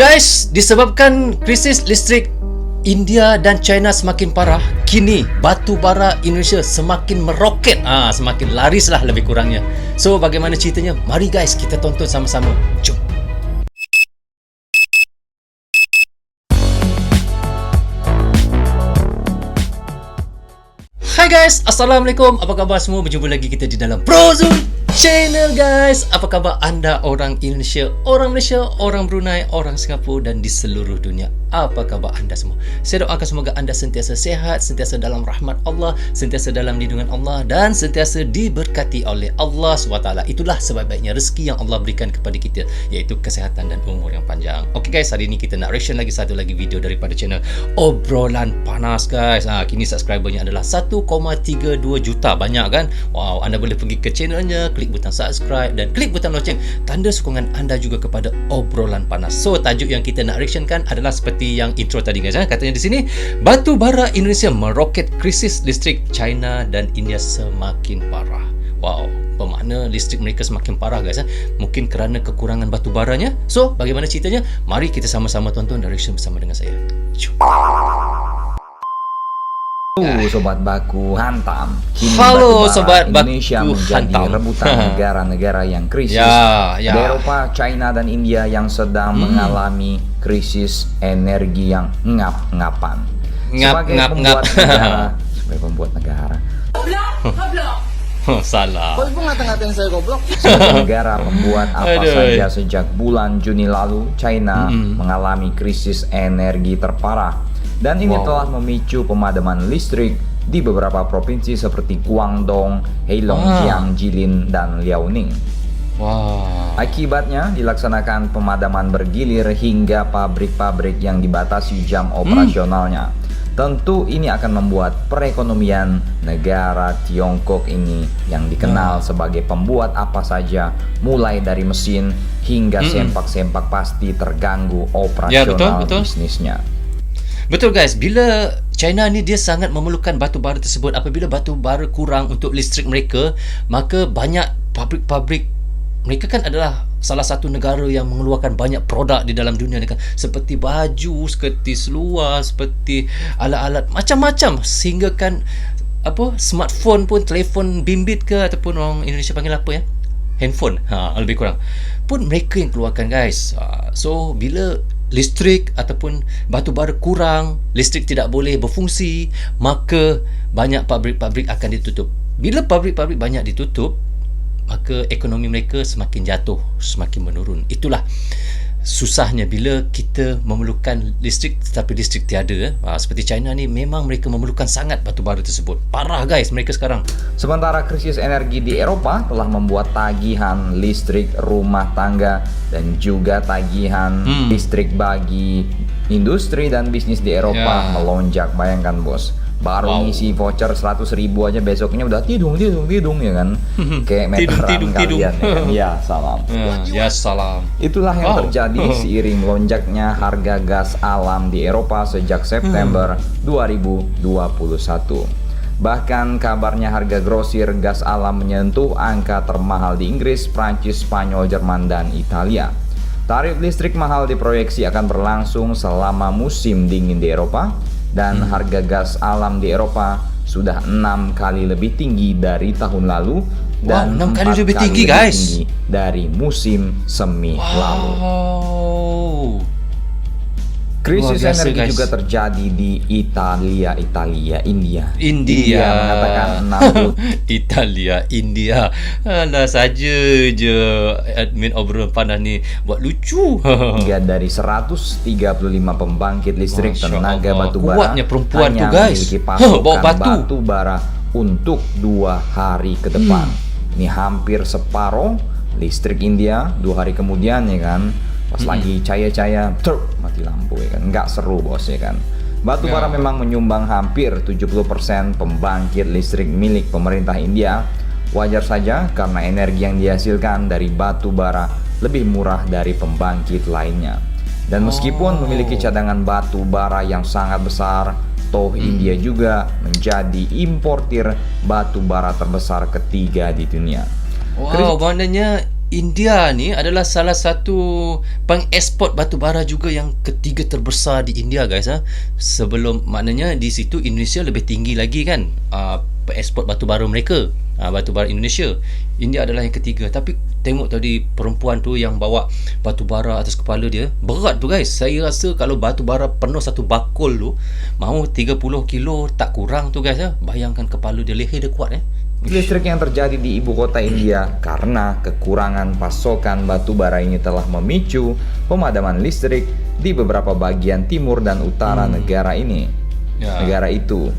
Guys, disebabkan krisis listrik India dan China semakin parah, kini batu bara Indonesia semakin meroket. Semakin laris lah lebih kurangnya. So, bagaimana ceritanya? Mari guys, kita tonton sama-sama. Jom. Hai guys, Assalamualaikum. Apa khabar semua? Berjumpa lagi kita di dalam ProZoom Channel guys. Apa khabar anda orang Indonesia, orang Malaysia, orang Brunei, orang Singapura dan di seluruh dunia? Apa khabar anda semua? Saya doakan semoga anda sentiasa sehat, sentiasa dalam rahmat Allah, sentiasa dalam lindungan Allah dan sentiasa diberkati oleh Allah SWT. Itulah sebaik-baiknya rezeki yang Allah berikan kepada kita, iaitu kesehatan dan umur yang panjang. Okay guys, hari ini kita nak reaction lagi satu lagi video daripada channel Obrolan Panas guys. Kini subscribernya adalah 1,32 juta. Banyak kan? Wow, anda boleh pergi ke channelnya, klik butang subscribe dan klik butang loceng, tanda sokongan anda juga kepada Obrolan Panas. So, tajuk yang kita nak reactionkan adalah seperti yang intro tadi guys. Katanya di sini, batu bara Indonesia meroket, krisis listrik China dan India semakin parah. Wow, bermakna listrik mereka semakin parah guys. Mungkin kerana kekurangan batu baranya. So, bagaimana ceritanya? Mari kita sama-sama tonton dan reaction bersama dengan saya. Jom. Sobat Baku Hantam. Kini Halo batubara Sobat Indonesia Baku menjadi Hantam. rebutan negara-negara yang krisis. Di Eropa, China dan India yang sedang mengalami krisis energi yang ngap-ngapan. Sebagai pembuat negara. Salah. Kau pun ngata-ngatain saya goblok. Sebagai negara pembuat apa saja sejak bulan Juni lalu, China mengalami krisis energi terparah. Dan ini telah memicu pemadaman listrik di beberapa provinsi seperti Guangdong, Heilongjiang, Jilin, dan Liaoning. Akibatnya dilaksanakan pemadaman bergilir hingga pabrik-pabrik yang dibatasi jam operasionalnya. Tentu ini akan membuat perekonomian negara Tiongkok ini yang dikenal sebagai pembuat apa saja, mulai dari mesin hingga sempak-sempak pasti terganggu operasional bisnisnya. Betul guys, bila China ni dia sangat memerlukan batu bara tersebut. Apabila batu bara kurang untuk listrik mereka, maka banyak pabrik-pabrik, mereka kan adalah salah satu negara yang mengeluarkan banyak produk di dalam dunia ni kan, seperti baju, seperti seluar, seperti alat-alat macam-macam, sehingga kan smartphone pun, telefon bimbit ke, ataupun orang Indonesia panggil apa ya, handphone, lebih kurang pun mereka yang keluarkan guys. So bila listrik ataupun batu bara kurang, listrik tidak boleh berfungsi, maka banyak pabrik-pabrik akan ditutup. Bila pabrik-pabrik banyak ditutup, maka ekonomi mereka semakin jatuh, semakin menurun. Itulah susahnya bila kita memerlukan listrik tetapi listrik tiada. Seperti China ni, memang mereka memerlukan sangat batu bara tersebut. Parah guys mereka sekarang. Sementara krisis energi di Eropa telah membuat tagihan listrik rumah tangga dan juga tagihan listrik bagi industri dan bisnis di Eropa melonjak. Bayangkan bos, baru ngisi voucher 100.000 aja besoknya udah tidung ya kan. Kayak meteran kalian ya kan. Ya salam. Ya salam. Itulah yang terjadi seiring melonjaknya harga gas alam di Eropa sejak September 2021. Bahkan kabarnya harga grosir gas alam menyentuh angka termahal di Inggris, Prancis, Spanyol, Jerman, dan Italia. Tarif listrik mahal diproyeksi akan berlangsung selama musim dingin di Eropa. Dan harga gas alam di Eropa sudah 6 kali lebih tinggi dari tahun lalu dan 6 kali lebih tinggi lebih guys tinggi dari musim semi lalu. Krisis energi juga terjadi di India mengatakan 60 India. Alah saja je admin Obrolan Panas ni buat lucu. 3 dari 135 pembangkit listrik tenaga batu bara kuatnya perempuan tu hanya guys, memiliki pasokan bawa batu bara untuk 2 hari ke depan. Ini hampir separuh listrik India 2 hari kemudian ya kan. Pas lagi cahaya-cahaya, mati lampu ya kan. Nggak seru bos ya kan. Batu bara memang menyumbang hampir 70% pembangkit listrik milik pemerintah India. Wajar saja karena energi yang dihasilkan dari batu bara lebih murah dari pembangkit lainnya. Dan meskipun memiliki cadangan batu bara yang sangat besar, toh India juga menjadi importir batu bara terbesar ketiga di dunia. Maknanya India ni adalah salah satu pengeksport batu bara juga yang ketiga terbesar di India guys. Sebelum, maknanya di situ Indonesia lebih tinggi lagi kan pengeksport batu bara mereka, batu bara Indonesia. India adalah yang ketiga. Tapi tengok tadi perempuan tu yang bawa batu bara atas kepala dia, berat tu guys. Saya rasa kalau batu bara penuh satu bakul tu mau 30 kilo tak kurang tu guys. Bayangkan kepala dia, leher dia kuat Listrik yang terjadi di ibu kota India karena kekurangan pasokan batu bara ini telah memicu pemadaman listrik di beberapa bagian timur dan utara negara ini. Negara itu.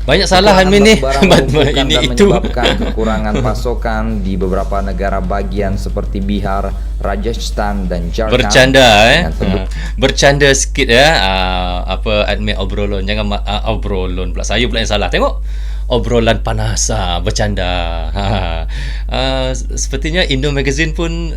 Banyak salah admin ni. Ini dan menyebabkan kekurangan pasokan di beberapa negara bagian seperti Bihar, Rajasthan dan Jharkhand. Bercanda bercanda sikit apa admin obrolan, jangan obrolan pula. Saya pula yang salah. Tengok obrolan panas, bercanda. Sepertinya Indo Magazine pun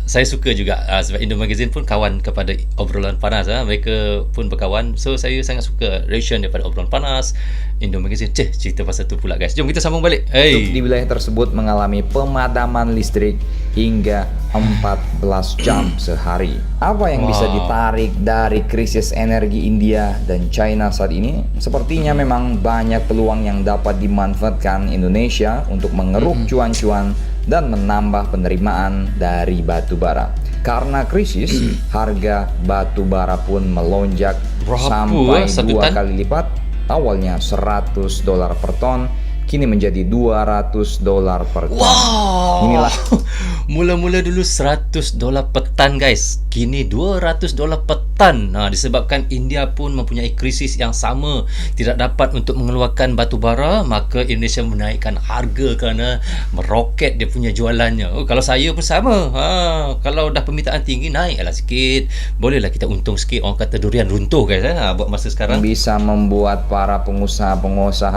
saya suka juga, sebab Indo Magazine pun kawan kepada obrolan panas. Mereka pun berkawan. So saya sangat suka reaction daripada obrolan panas Indo Magazine. Cerita pasal tu pula guys. Jom kita sambung balik. Di wilayah tersebut mengalami pemadaman listrik hingga 14 jam sehari. Apa yang bisa ditarik dari krisis energi India dan China saat ini? Sepertinya memang banyak peluang yang dapat dimanfaatkan Indonesia untuk mengeruk cuan-cuan dan menambah penerimaan dari batu bara. Karena krisis, harga batu bara pun melonjak sampai 2 kali lipat. Awalnya $100 per ton, kini menjadi $200 per ton. Wow. Inilah mula-mula dulu $100 per ton guys, kini $200 per ton. Disebabkan India pun mempunyai krisis yang sama, tidak dapat untuk mengeluarkan batu bara, maka Indonesia menaikkan harga kerana meroket dia punya jualannya. Kalau saya pun sama. Kalau dah permintaan tinggi, naiklah sikit. Bolehlah kita untung sikit. Orang kata durian runtuh guys. Buat masa sekarang bisa membuat para pengusaha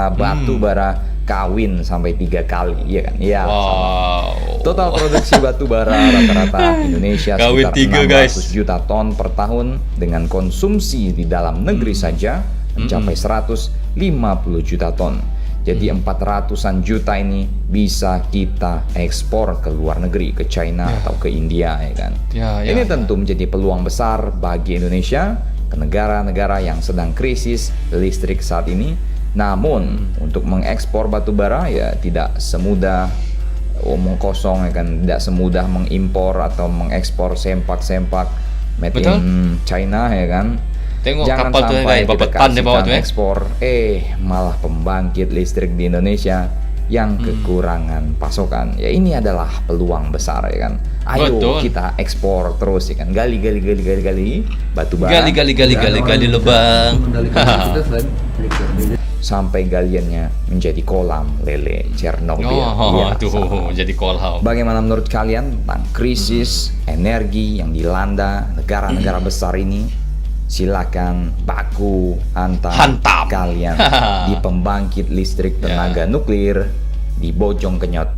batu bara kawin sampai 3 kali, iya kan? Iya. Wow. Total produksi batu bara rata-rata Indonesia kawin sekitar 3 600 juta ton per tahun, dengan konsumsi di dalam negeri saja mencapai 150 juta ton. Jadi 400-an juta ini bisa kita ekspor ke luar negeri, ke China atau ke India, ya kan? Ini tentu menjadi peluang besar bagi Indonesia ke negara-negara yang sedang krisis listrik saat ini. Namun untuk mengekspor batu bara ya tidak semudah omong kosong, ya kan? Tidak semudah mengimpor atau mengekspor sempak-sempak made in China, ya kan? Tengok jangan kapal tu sampai berapa kita tan dia bawa tu ekspor, malah pembangkit listrik di Indonesia yang kekurangan pasokan. Ya ini adalah peluang besar, ya kan? Ayo kita ekspor terus, ya kan? Gali batu bara. Gali lubang. Sampai galiannya menjadi kolam lele Chernobyl. Jadi kolam. Bagaimana menurut kalian tentang krisis energi yang dilanda negara-negara besar ini? Silakan baku hantam kalian di pembangkit listrik tenaga nuklir di Bojong Kenyot.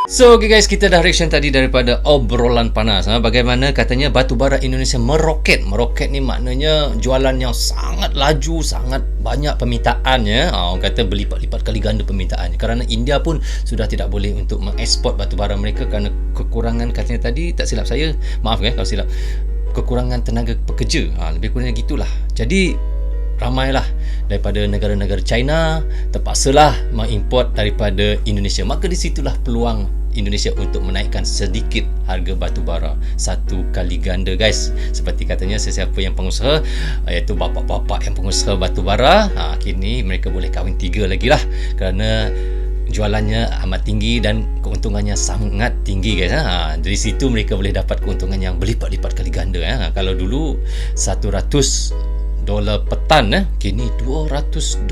So okay guys, kita dah reaction tadi daripada obrolan panas. Bagaimana katanya batu bara Indonesia meroket. Meroket ni maknanya jualan yang sangat laju, sangat banyak permintaannya. Orang kata berlipat-lipat kali ganda permintaannya. Kerana India pun sudah tidak boleh untuk mengeksport batu bara mereka kerana kekurangan, katanya tadi, tak silap saya, maaf kalau silap, kekurangan tenaga pekerja. Lebih kurang gitulah. Jadi ramailah daripada negara-negara China terpaksalah mengimport daripada Indonesia. Maka di situlah peluang Indonesia untuk menaikkan sedikit harga batu bara 1 kali ganda guys. Seperti katanya sesiapa yang pengusaha, iaitu bapak-bapak yang pengusaha batu bara, kini mereka boleh kahwin 3 lagi lah, kerana jualannya amat tinggi dan keuntungannya sangat tinggi guys. Dari situ mereka boleh dapat keuntungan yang berlipat-lipat kali ganda. Kalau dulu $100 per tan, kini $200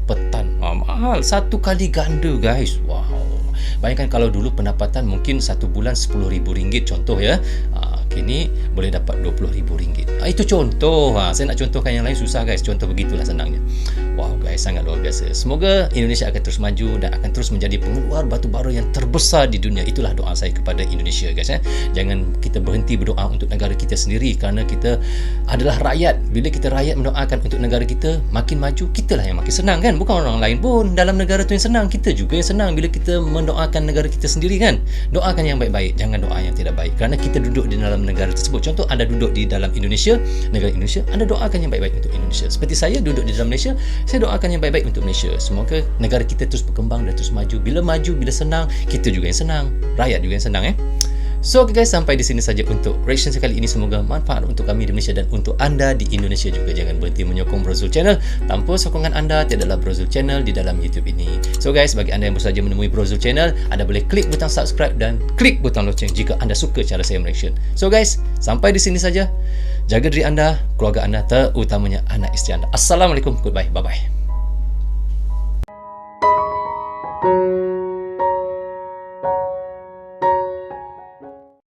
per tan. Mahal, 1 kali ganda guys. Wow. Bayangkan kalau dulu pendapatan mungkin 1 bulan RM10,000 contoh ya. Kini boleh dapat RM20,000. Itu contoh. Saya nak contohkan yang lain susah guys. Contoh begitulah senangnya. Wow guys, sangat luar biasa. Semoga Indonesia akan terus maju dan akan terus menjadi pengeluar batu bara yang terbesar di dunia. Itulah doa saya kepada Indonesia guys. Jangan kita berhenti berdoa untuk negara kita sendiri, kerana kita adalah rakyat. Bila kita rakyat mendoakan untuk negara kita makin maju, kitalah yang makin senang kan. Bukan orang lain pun dalam negara tu yang senang, kita juga yang senang bila kita mendoakan negara kita sendiri kan. Doakan yang baik-baik, jangan doa yang tidak baik, kerana kita duduk di dalam negara tersebut. Contoh, anda duduk di dalam Indonesia, negara Indonesia, anda doakan yang baik-baik untuk Indonesia. Seperti saya duduk di dalam Malaysia, saya doakan yang baik-baik untuk Malaysia. Semoga negara kita terus berkembang dan terus maju. Bila maju, bila senang, kita juga yang senang, rakyat juga yang senang So okay guys, sampai di sini saja untuk reaction sekali ini. Semoga manfaat untuk kami di Malaysia dan untuk anda di Indonesia juga. Jangan berhenti menyokong Bro Zul Channel. Tanpa sokongan anda, tiadalah Bro Zul Channel di dalam YouTube ini. So guys, bagi anda yang baru saja menemui Bro Zul Channel, anda boleh klik butang subscribe dan klik butang loceng jika anda suka cara saya mereaction. So guys, sampai di sini saja. Jaga diri anda, keluarga anda, terutamanya anak isteri anda. Assalamualaikum, goodbye, bye-bye.